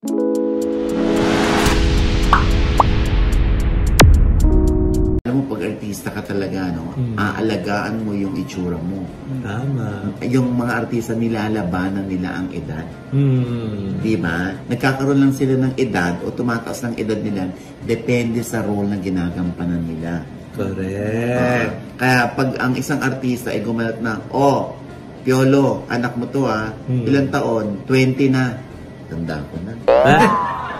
Alam mo, pag artista ka talaga, no? Aalagaan mo yung itsura mo. Tama. Yung mga artista, nilalabanan nila ang edad. Di ba? Nagkakaroon lang sila ng edad o tumataas ng edad nila, depende sa role na ginagampanan nila. Correct. Kaya pag ang isang artista ay gumalat na, oh, Piolo, anak mo to ilang taon? 20 na. Tanda ko na.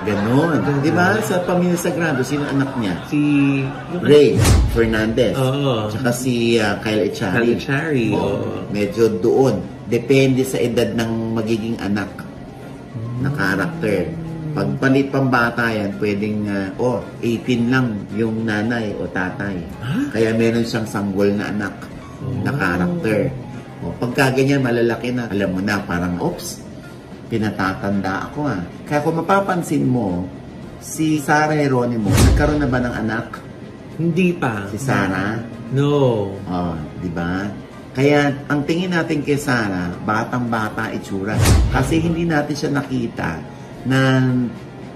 Ganon. Di ba? Sa Pamilya Sagrado, sino anak niya? Si Ray Fernandez. Oo. Tsaka si Kyle Echari. Kyle Echari. Medyo doon. Depende sa edad ng magiging anak na karakter. Pag palit pang bata yan, pwedeng 18 lang yung nanay o tatay. Kaya meron siyang sanggol na anak na karakter. Pagka ganyan, malalaki na. Alam mo na, parang, oops, pinatatanda ako Kaya kung mapapansin mo, si Sarah Geronimo, nagkaroon na ba ng anak? Hindi pa. Si Sarah? No. Di ba? Kaya ang tingin natin kay Sarah, batang-bata itsura. Kasi hindi natin siya nakita na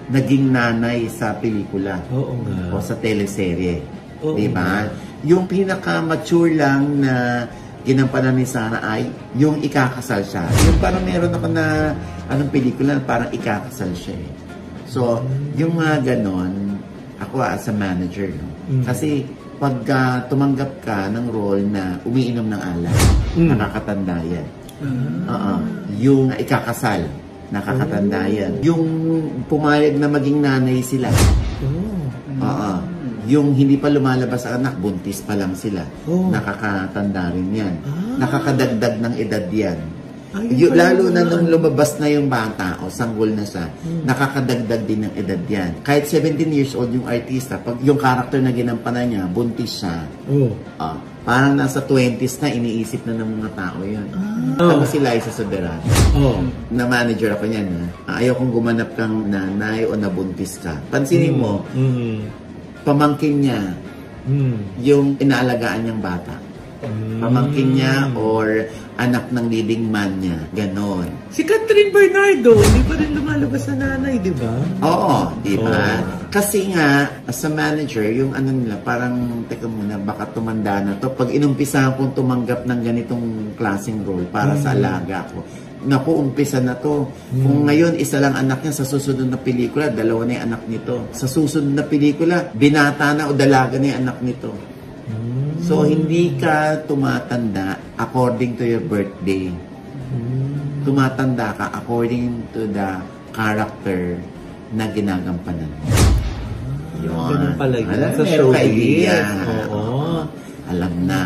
naging nanay sa pelikula. Oo nga. O sa teleserye. Oo. Di ba? Yung pinaka-mature lang na ginampanan ni Sarah ay yung ikakasal siya. Yung parang meron ako na anong pelikula, parang ikakasal siya So, yung mga ganon, ako as a manager, no? Kasi pag tumanggap ka ng role na umiinom ng alak, nakakatanda yan. Yung ikakasal, nakakatanda yan. Yung pumayag na maging nanay sila. Yung hindi pa lumalabas ang anak, buntis pa lang sila. Nakakatanda rin yan. Nakakadagdag ng edad yan. Lalo na nung lumabas na yung bata o sanggol na siya, nakakadagdag din ng edad yan. Kahit 17 years old yung artista, pag yung character na ginampanan niya, buntis siya, parang nasa 20s na, iniisip na ng mga tao yun. Kami si Liza Soberano. Na manager ako niyan. Ayaw kong gumanap kang nanay o nabuntis ka. Pansinin mo, pamangkin niya yung inaalagaan niyang bata. Pamangkin niya or anak ng leading man niya. Ganon. Si Catherine Bernardo, hindi pa rin lumalabas na nanay, di ba? Oo, di ba? Kasi nga, as a manager, yung ano nila, parang, teka muna, baka tumanda na to. Pag inumpisahan kong tumanggap ng ganitong klaseng role para sa alaga ko, naku, umpisa na to. Kung ngayon, isa lang anak niya, sa susunod na pelikula, dalawa na yung anak nito. Sa susunod na pelikula, binata na o dalaga na yung anak nito. So, hindi ka tumatanda according to your birthday. Tumatanda ka according to the character na ginagampanan mo. Ganun pala yun. Alam, sa meron ka showbiz. idea. Oo. Alam na.